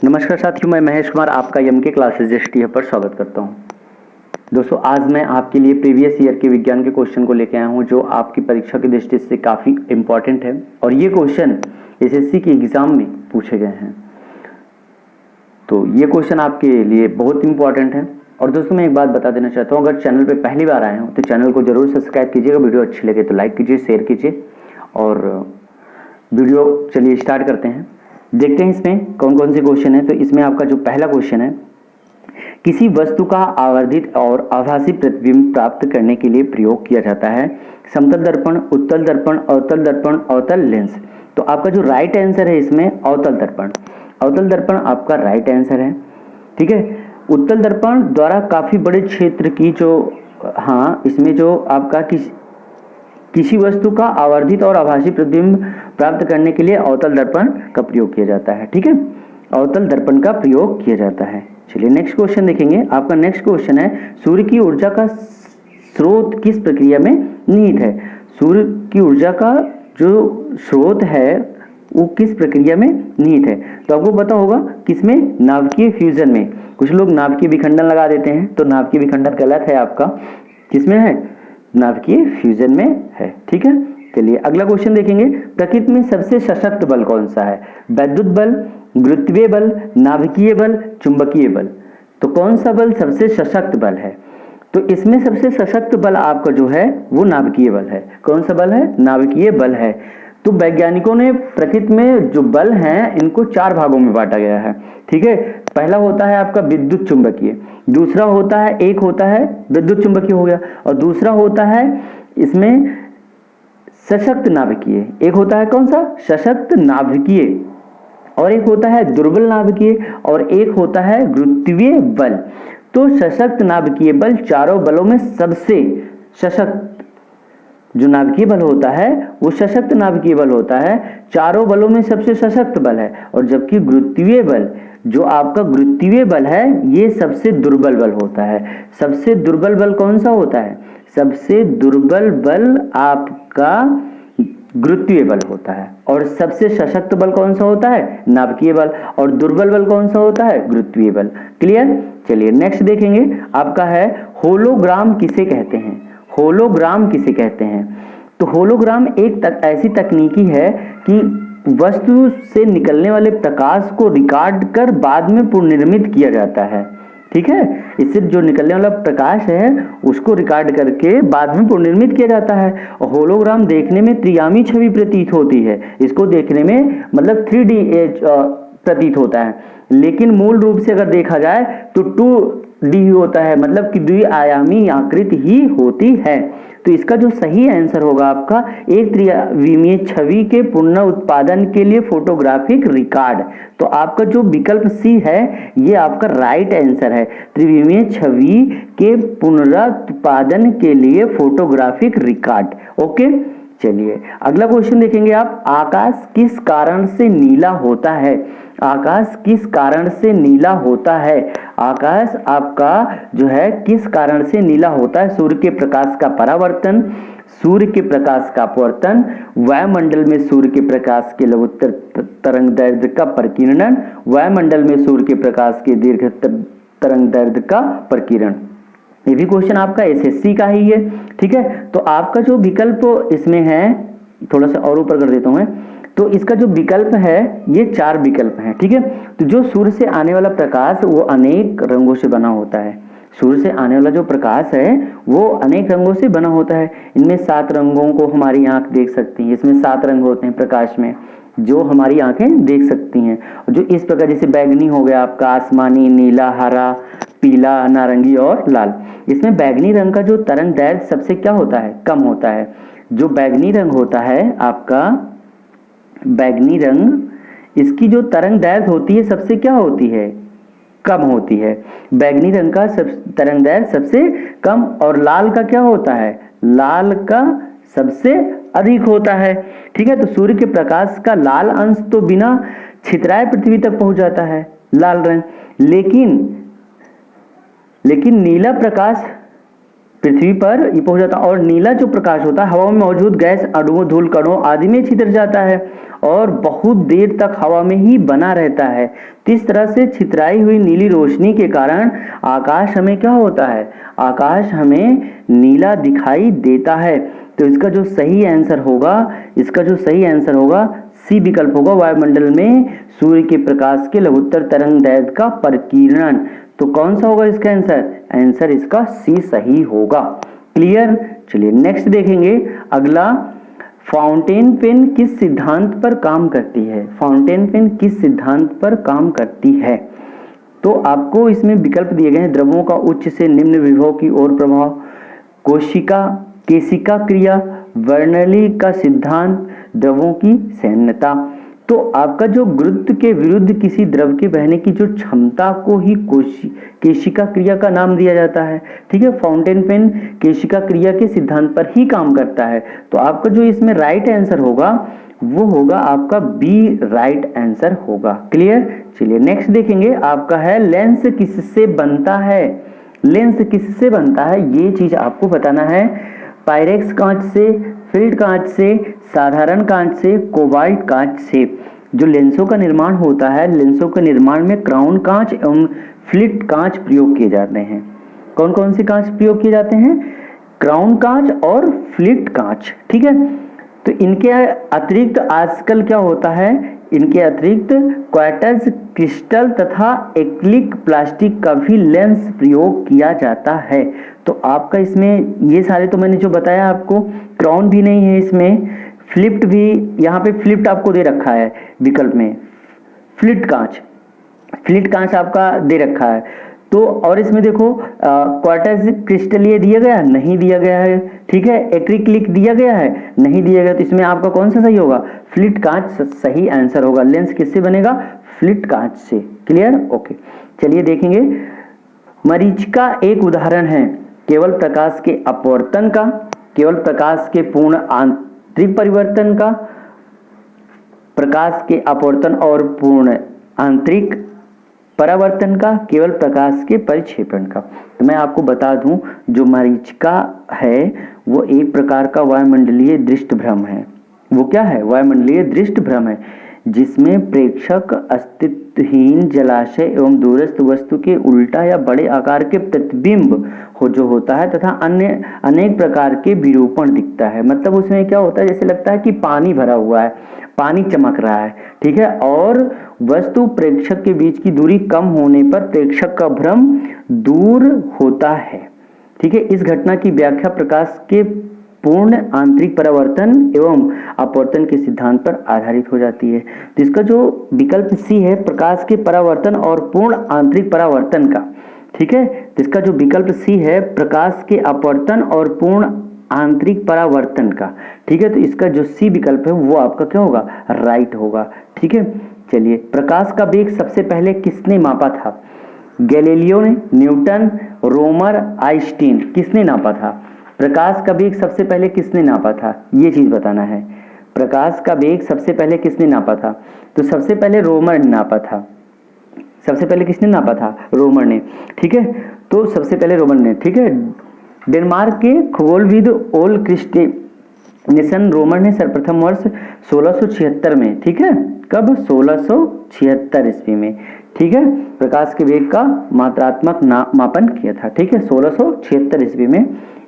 नमस्कार साथियों, मैं महेश कुमार आपका एमके क्लासेस एसटी पर स्वागत करता हूं। दोस्तों, आज मैं आपके लिए प्रीवियस ईयर के विज्ञान के क्वेश्चन को लेकर आया हूं जो आपकी परीक्षा की दृष्टि से काफ़ी इंपॉर्टेंट है और ये क्वेश्चन एसएससी के एग्जाम में पूछे गए हैं। तो ये क्वेश्चन आपके लिए बहुत इंपॉर्टेंट है। और दोस्तों, मैं एक बात बता देना चाहता हूँ, अगर चैनल पर पहली बार आए हो तो चैनल को जरूर सब्सक्राइब कीजिएगा। वीडियो अच्छी लगे तो लाइक कीजिए, शेयर कीजिए। और वीडियो चलिए स्टार्ट करते हैं। देखते हैं इसमें कौन कौन से क्वेश्चन है। तो इसमें आपका जो पहला क्वेश्चन है, किसी वस्तु का आवर्धित और आभासी प्रतिबिंब प्राप्त करने के लिए प्रयोग किया जाता है समतल दर्पण, उत्तल दर्पण, अवतल दर्पण, अवतल लेंस। तो आपका जो राइट आंसर है इसमें अवतल दर्पण। अवतल दर्पण आपका राइट आंसर है। ठीक है। उत्तल दर्पण द्वारा काफी बड़े क्षेत्र की जो इसमें जो आपका किसी वस्तु का आवर्धित और आभासी प्रतिबिंब प्राप्त करने के लिए अवतल दर्पण का प्रयोग किया जाता है। ठीक है, अवतल दर्पण का प्रयोग किया जाता है। चलिए नेक्स्ट क्वेश्चन देखेंगे। आपका नेक्स्ट क्वेश्चन है, सूर्य की ऊर्जा का स्रोत किस प्रक्रिया में निहित है। सूर्य की ऊर्जा का जो स्रोत है वो किस प्रक्रिया में निहित है। तो आपको पता होगा किसमें, नाभिकीय फ्यूजन में। कुछ लोग नाभिकीय विखंडन लगा देते हैं, तो नाभिकीय विखंडन गलत है आपका। किसमें है, नाभिकीय फ्यूजन में है। ठीक है। चलिए अगला क्वेश्चन देखेंगे। प्रकृति में सबसे सशक्त बल कौन सा है। वैद्युत बल, गुरुत्वीय बल, नाभिकीय बल, चुंबकीय बल। तो कौन सा बल सबसे सशक्त बल है। तो इसमें सबसे सशक्त बल आपका जो है वो नाभिकीय बल है। कौन सा बल है, नाभिकीय बल है। तो वैज्ञानिकों ने प्रकृति में जो बल हैं इनको 4 भागों में बांटा गया है। ठीक है। पहला होता है आपका विद्युत चुंबकीय, दूसरा होता है, एक होता है विद्युत चुंबकीय हो गया, और दूसरा होता है इसमें सशक्त नाभिकीय। एक होता है कौन सा, सशक्त नाभिकीय, और एक होता है दुर्बल नाभिकीय, और एक होता है गुरुत्वीय बल। तो सशक्त नाभिकीय बल चारों बलों में सबसे सशक्त जो नाभिकीय बल होता है वो सशक्त नाभिकीय बल होता है, चारों बलों में सबसे सशक्त बल है। और जबकि गुरुत्वीय बल, जो आपका गुरुत्वीय बल है, ये सबसे दुर्बल बल होता है। सबसे दुर्बल बल कौन सा होता है, सबसे दुर्बल बल आपका गुरुत्वीय बल होता है। और सबसे सशक्त बल कौन सा होता है, नाभिकीय बल। और दुर्बल बल कौन सा होता है, गुरुत्वीय बल। क्लियर। चलिए नेक्स्ट देखेंगे। आपका है, होलोग्राम किसे कहते हैं। होलोग्राम किसे कहते हैं। तो होलोग्राम एक ऐसी तकनीकी है कि वस्तु से निकलने वाले प्रकाश को रिकॉर्ड कर बाद में पुनर्निर्मित किया जाता है। ठीक है। इससे जो निकलने वाला प्रकाश है उसको रिकॉर्ड करके बाद में पुनर्निर्मित किया जाता है। और होलोग्राम देखने में त्रियामी छवि प्रतीत होती है। इसको देखने में मतलब 3D प्रतीत होता है, लेकिन मूल रूप से अगर देखा जाए तो 2D होता है, मतलब कि द्विआयामी आकृति ही होती है। तो इसका जो सही आंसर होगा आपका, एक त्रिविमीय छवि के पुनः उत्पादन के लिए फोटोग्राफिक रिकॉर्ड। तो आपका जो विकल्प सी है ये आपका राइट आंसर है, त्रिविमीय छवि के पुनरुत्पादन के लिए फोटोग्राफिक रिकॉर्ड। ओके। चलिए अगला क्वेश्चन देखेंगे आप। आकाश किस कारण से नीला होता है। आकाश किस कारण से नीला होता है। आकाश आपका जो है किस कारण से नीला होता है। सूर्य के प्रकाश का परावर्तन, सूर्य के प्रकाश का अपवर्तन, वायुमंडल में सूर्य के प्रकाश के लघुत्तर तरंग दैर्ध्य का प्रकीर्णन, वायुमंडल में सूर्य के प्रकाश के दीर्घ तरंग दैर्ध्य का प्रकीर्णन। ये भी क्वेश्चन आपका एसएससी का ही है। ठीक है। तो आपका जो विकल्प इसमें है, थोड़ा सा और ऊपर कर देता हूं मैं, तो इसका जो विकल्प है ये 4 विकल्प हैं। ठीक है। तो जो सूर्य से आने वाला प्रकाश वो अनेक रंगों से बना होता है। सूर्य से आने वाला जो प्रकाश है वो अनेक रंगों से बना होता है। इनमें 7 रंगों को हमारी आंख देख सकती है। इसमें 7 रंग होते हैं प्रकाश में जो हमारी आंखें देख सकती हैं। जो इस प्रकार, जैसे बैगनी हो गया आपका, आसमानी, नीला, हरा, पीला, नारंगी और लाल। इसमें बैगनी रंग का जो तरंग दैर्ध्य सबसे क्या होता है, कम होता है। जो बैगनी रंग होता है आपका, बैगनी रंग, इसकी जो तरंग दैर्ध्य होती है सबसे क्या होती है, कम होती है। बैगनी रंग का तरंग दैर्ध्य सबसे कम। और लाल का क्या होता है, लाल का सबसे अधिक होता है। ठीक है। तो सूर्य के प्रकाश का लाल अंश तो बिना छितराए पृथ्वी तक पहुंच जाता है, लाल रंग। लेकिन नीला प्रकाश पृथ्वी पर ये पहुंच जाता है। और नीला जो प्रकाश होता है हवा में मौजूद गैस अणुओं, धूल कणों आदि में छितर जाता है और बहुत देर तक हवा में ही बना रहता है। तो इस तरह से छितराई हुई नीली रोशनी के कारण आकाश हमें क्या होता है, आकाश हमें नीला दिखाई देता है। तो इसका जो सही आंसर होगा, इसका जो सही आंसर होगा सी विकल्प होगा, वायुमंडल में सूर्य के प्रकाश के लघुत्तर तरंगदैर्घ्य का परिकीर्णन। तो कौन सा होगा इसका आंसर, आंसर इसका सी सही होगा। क्लियर। चलिए नेक्स्ट देखेंगे अगला, फाउंटेन पेन किस सिद्धांत पर काम करती है, फाउंटेन पेन किस सिद्धांत पर काम करती है। तो आपको इसमें विकल्प दिए गए हैं, द्रवों का उच्च से निम्न विभव की ओर प्रभाव, कोशिका केशिका क्रिया, बर्नौली का सिद्धांत, द्रवों की सैन्यता। तो आपका जो गुरुत्व के विरुद्ध किसी द्रव के बहने की जो क्षमता को ही केशिका क्रिया का नाम दिया जाता है। ठीक है, फाउंटेन पेन केशिका क्रिया के सिद्धांत पर ही काम करता है। तो आपका जो इसमें राइट आंसर होगा वो होगा आपका बी राइट आंसर होगा। क्लियर। चलिए नेक्स्ट देखेंगे, आपका है लेंस किससे बनता है, लेंस किससे बनता है ये चीज आपको बताना है। पायरेक्स कांच से, फील्ड कांच से, साधारण कांच से, कोबाल्ट कांच से। जो लेंसों का निर्माण होता है, लेंसों के निर्माण में क्राउन कांच एवं फ्लिट कांच प्रयोग किए जाते हैं। कौन कौन से कांच प्रयोग किए जाते हैं, क्राउन कांच और फ्लिट कांच। ठीक है, तो इनके अतिरिक्त आजकल क्या होता है, इनके अतिरिक्त क्वार्ट्ज क्रिस्टल तथा एक्रिलिक प्लास्टिक का भी लेंस प्रयोग किया जाता है। तो आपका इसमें ये सारे तो मैंने जो बताया आपको, क्राउन भी नहीं है इसमें, फ्लिप्ड भी, यहाँ पे फ्लिप्ड आपको दे रखा है विकल्प में, फ्लिट कांच आपका दे रखा है। तो और इसमें देखो क्वार्ट्ज क्रिस्टल ये दिया गया नहीं दिया गया है। ठीक है, एक्रिलिक दिया गया है नहीं दिया गया। तो इसमें आपका कौन सा सही होगा, फ्लिट कांच सही आंसर होगा। लेंस किससे बनेगा, फ्लिट कांच से। क्लियर। ओके, चलिए देखेंगे, मरीचिका एक उदाहरण है केवल प्रकाश के अपवर्तन का, केवल प्रकाश के पूर्ण आंतरिक परिवर्तन का, प्रकाश के अपवर्तन और पूर्ण आंतरिक परावर्तन का, केवल प्रकाश के परिक्षेपण का। तो मैं आपको बता दूं, जो मरीचिका है वो एक प्रकार का वायुमंडलीय दृष्ट भ्रम है। वो क्या है, वायुमंडलीय दृष्ट भ्रम है, जिसमें प्रेक्षक अस्तित्वहीन जलाशय एवं दूरस्थ वस्तु के उल्टा या बड़े आकार के प्रतिबिंब जो होता है तथा अन्य अनेक प्रकार के विरूपण दिखता है। मतलब उसमें क्या होता है, जैसे लगता है कि पानी भरा हुआ है, पानी चमक रहा है। ठीक है, और वस्तु प्रेक्षक के बीच की दूरी कम होने पर प्रेक्षक का भ्रम दूर होता है। ठीक है, इस घटना की व्याख्या प्रकाश के पूर्ण आंतरिक परावर्तन एवं अपवर्तन के सिद्धांत पर आधारित हो जाती है। तो इसका जो विकल्प सी है, प्रकाश के परावर्तन और पूर्ण आंतरिक परावर्तन का। ठीक है, तो इसका जो विकल्प सी है, प्रकाश के अपवर्तन और पूर्ण आंतरिक परावर्तन का। ठीक है, तो इसका जो सी विकल्प है वो आपका क्या होगा, राइट होगा। ठीक है, चलिए, प्रकाश का वेग सबसे पहले किसने मापा था, गैलीलियो ने, न्यूटन, रोमर, आइंस्टीन, किसने नापा था। प्रकाश का वेग सबसे पहले किसने नापा था, ये चीज बताना है। प्रकाश का वेग सबसे पहले किसने नापा था, तो सबसे पहले रोमर ने नापा था। सबसे पहले किसने नापा था, रोमर ने। ठीक है, तो सबसे पहले रोमर ने। ठीक है, डेनमार्क के खगोलविद ओल क्रिस्टिनेसन रोमर ने सर्वप्रथम वर्ष 1676 में, ठीक है, कब, 1676 ईस्वी में। ठीक है, प्रकाश के वेग का मात्रात्मक मापन किया था। ठीक है, 1676 ईस्वी में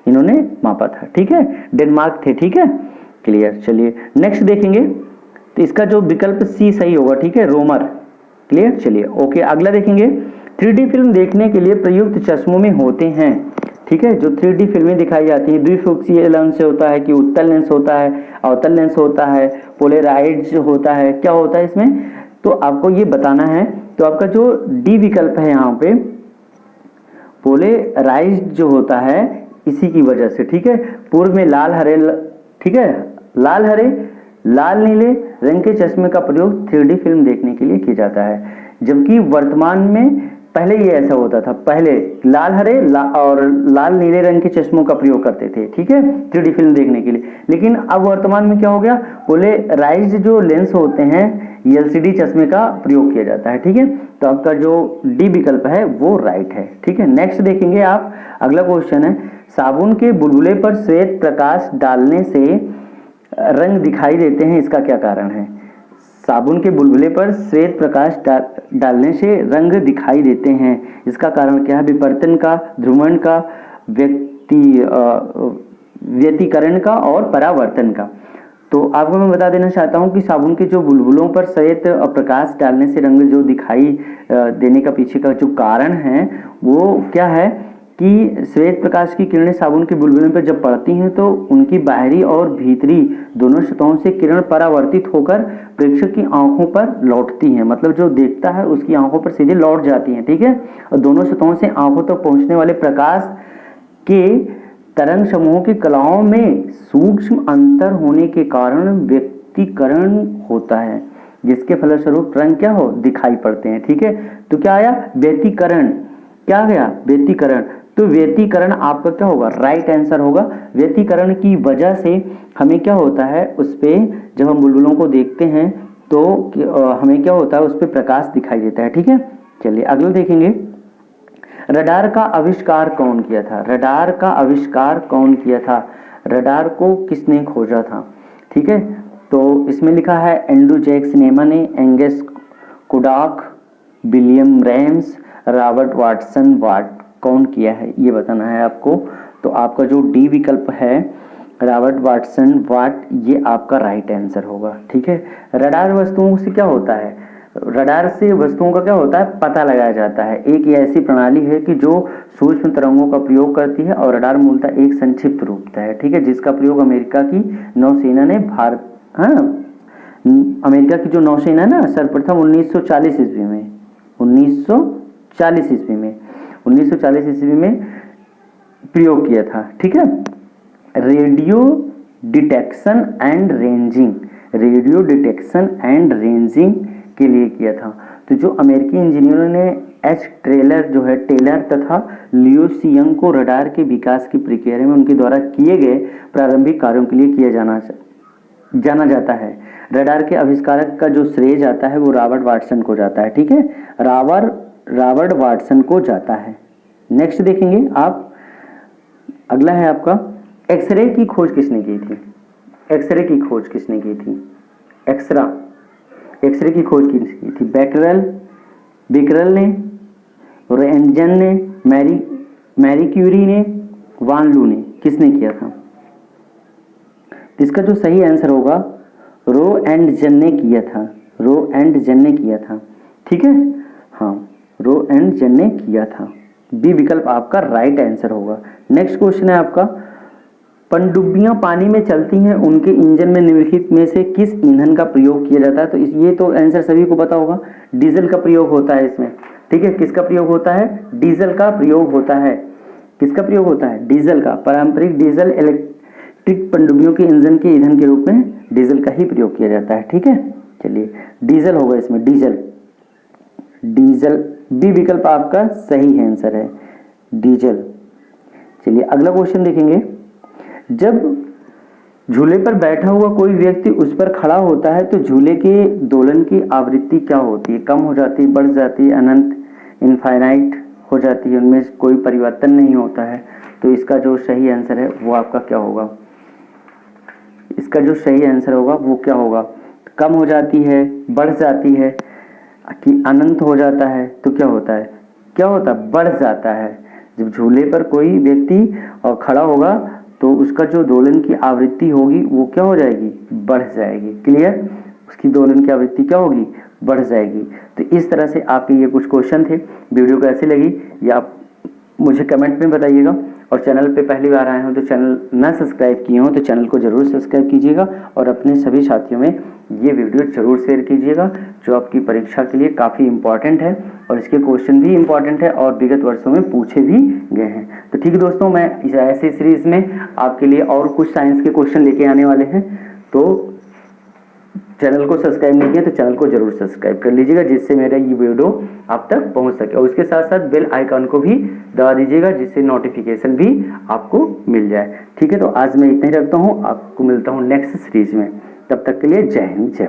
इन्होंने मापा था। ठीक है, डेनमार्क थे। ठीक है, क्लियर। चलिए नेक्स्ट देखेंगे, तो इसका जो विकल्प सी सही होगा। ठीक है, रोमर। क्लियर। चलिए ओके, अगला देखेंगे, 3D फिल्म देखने के लिए प्रयुक्त चश्मों में होते हैं। ठीक है, जो 3D फिल्में दिखाई जाती है, द्विफोक्सीय लेंस होता है कि उत्तल लेंस होता है, अवतल लेंस होता है, पोलराइज्ड होता है, क्या होता है इसमें, तो आपको ये बताना है। तो आपका जो डी विकल्प है यहाँ पे, पोलराइज्ड जो होता है इसी की वजह से। ठीक है, पूर्व में लाल हरे, ठीक है, लाल हरे लाल नीले रंग के चश्मे का प्रयोग 3D फिल्म देखने के लिए किया जाता है, जबकि वर्तमान में पहले ये ऐसा होता था, पहले लाल हरे और लाल नीले रंग के चश्मों का प्रयोग करते थे। ठीक है, 3D फिल्म देखने के लिए। लेकिन अब वर्तमान में क्या हो गया, पोलराइज्ड जो लेंस होते हैं, LCD चश्मे का प्रयोग किया जाता है। ठीक है, तो आपका जो डी विकल्प है वो राइट है। ठीक है, नेक्स्ट देखेंगे आप, अगला क्वेश्चन है, साबुन के बुलबुले पर श्वेत प्रकाश डालने से रंग दिखाई देते हैं, इसका क्या कारण है? साबुन के बुलबुले पर श्वेत प्रकाश डालने से रंग दिखाई देते हैं, इसका कारण क्या है? विपर्तन का, ध्रुवण का, व्यतिकरण का और परावर्तन का। तो आपको मैं बता देना चाहता हूं कि साबुन के जो बुलबुलों पर श्वेत प्रकाश डालने से रंग जो दिखाई देने का पीछे का जो कारण है वो क्या है कि श्वेत प्रकाश की किरणें साबुन के बुलबुलों पर जब पड़ती हैं तो उनकी बाहरी और भीतरी दोनों सतहों से किरण परावर्तित होकर प्रेक्षक की आंखों पर लौटती हैं, मतलब जो देखता है उसकी आंखों पर सीधे लौट जाती हैं, ठीक है। और दोनों सतहों से आंखों तक पहुंचने वाले प्रकाश के तरंग समूहों की कलाओं में सूक्ष्म अंतर होने के कारण व्यतिकरण होता है, जिसके फलस्वरूप रंग क्या हो दिखाई पड़ते हैं, ठीक है। तो क्या आया? व्यतिकरण। क्या आ गया? व्यतिकरण। तो व्यतिकरण आपका क्या होगा? राइट आंसर होगा। व्यतिकरण की वजह से हमें क्या होता है, उस पे जब हम बुलबुलों को देखते हैं तो हमें क्या होता है, उस पे प्रकाश दिखाई देता है, ठीक है। चलिए अगला देखेंगे। रडार का आविष्कार कौन किया था? रडार का आविष्कार कौन किया था? रडार को किसने खोजा था? ठीक है, तो इसमें लिखा है एंड्रू जैक्स नेमा ने, एंगस कोडाक, विलियम रैम्स, रॉबर्ट वाटसन। वाट कौन किया है ये बताना है आपको। तो आपका जो डी विकल्प है रॉबर्ट वाटसन वाट, ये आपका राइट आंसर होगा, ठीक है। रडार वस्तुओं से क्या होता है? रडार से वस्तुओं का क्या होता है? पता लगाया जाता है। एक ऐसी प्रणाली है कि जो सूक्ष्म तरंगों का प्रयोग करती है और रडार मूलतः एक संक्षिप्त रूप है, ठीक है, जिसका प्रयोग अमेरिका की नौसेना ने अमेरिका की जो नौसेना है ना, सर्वप्रथम 1940 ईस्वी में 1940 ईस्वी में प्रयोग किया था, ठीक है। रेडियो डिटेक्शन एंड रेंजिंग के लिए किया था। तो जो अमेरिकी इंजीनियरों ने टेलर तथा लियोसियंग को रडार के विकास की प्रक्रिया में उनके द्वारा किए गए प्रारंभिक कार्यों के लिए जाना जाता है। रडार के आविष्कारक का जो श्रेय जाता है वो रॉबर्ट वाटसन को जाता है, ठीक है। रॉबर्ट वाटसन को जाता है। नेक्स्ट देखेंगे आप। अगला है आपका, एक्सरे की खोज किसने की थी? एक्सरे की खोज किसने की थी? एक्सरे की खोज किसने की थी? बेकरल ने, रोएंटगन ने, मैरी क्यूरी ने, वान लू ने, किसने किया था? इसका जो सही आंसर होगा रोएंटगन ने किया था, ठीक है। हाँ, रोएंटगन ने किया था। बी विकल्प आपका राइट आंसर होगा। नेक्स्ट क्वेश्चन है आपका, पनडुब्बियां पानी में चलती हैं, उनके इंजन में निम्नलिखित में से किस ईंधन का प्रयोग किया जाता है? तो ये तो आंसर सभी को पता होगा, डीजल का प्रयोग होता है इसमें, ठीक है। किसका प्रयोग होता है? डीजल का प्रयोग होता है। किसका प्रयोग होता है? डीजल का। पारंपरिक डीजल इलेक्ट्रिक पनडुब्बियों के इंजन के ईंधन के रूप में डीजल का ही प्रयोग किया जाता है, ठीक है। चलिए डीजल होगा इसमें, डीजल। बी विकल्प आपका सही आंसर है, डीजल। चलिए अगला क्वेश्चन देखेंगे। जब झूले पर बैठा हुआ कोई व्यक्ति उस पर खड़ा होता है तो झूले के दोलन की आवृत्ति क्या होती है? कम हो जाती है, बढ़ जाती है, अनंत, इनफाइनाइट हो जाती है, उनमें कोई परिवर्तन नहीं होता है। तो इसका जो सही आंसर है वो आपका क्या होगा? इसका जो सही आंसर होगा वो क्या होगा? कम हो जाती है, बढ़ जाती है कि अनंत हो जाता है? तो क्या होता है? बढ़ जाता है। जब झूले पर कोई व्यक्ति खड़ा होगा तो उसका जो दोलन की आवृत्ति होगी वो क्या हो जाएगी? बढ़ जाएगी। क्लियर? उसकी दोलन की आवृत्ति क्या होगी? बढ़ जाएगी। तो इस तरह से आपके ये कुछ क्वेश्चन थे। वीडियो कैसी लगी या आप मुझे कमेंट में बताइएगा, और चैनल पे पहली बार आए हो तो चैनल ना सब्सक्राइब किए हो तो चैनल को जरूर सब्सक्राइब कीजिएगा, और अपने सभी साथियों में ये वीडियो जरूर शेयर कीजिएगा, जो आपकी परीक्षा के लिए काफ़ी इंपॉर्टेंट है और इसके क्वेश्चन भी इंपॉर्टेंट है और विगत वर्षों में पूछे भी गए हैं। तो ठीक है दोस्तों, मैं इस ऐसे सीरीज में आपके लिए और कुछ साइंस के क्वेश्चन लेके आने वाले हैं। तो चैनल को सब्सक्राइब नहीं किया तो चैनल को जरूर सब्सक्राइब कर लीजिएगा, जिससे मेरा ये वीडियो आप तक पहुंच सके, और उसके साथ साथ बेल आइकन को भी दबा दीजिएगा, जिससे नोटिफिकेशन भी आपको मिल जाए। ठीक है, तो आज मैं इतना ही रखता हूँ, आपको मिलता हूँ नेक्स्ट सीरीज में। तब तक के लिए जय हिंद, जय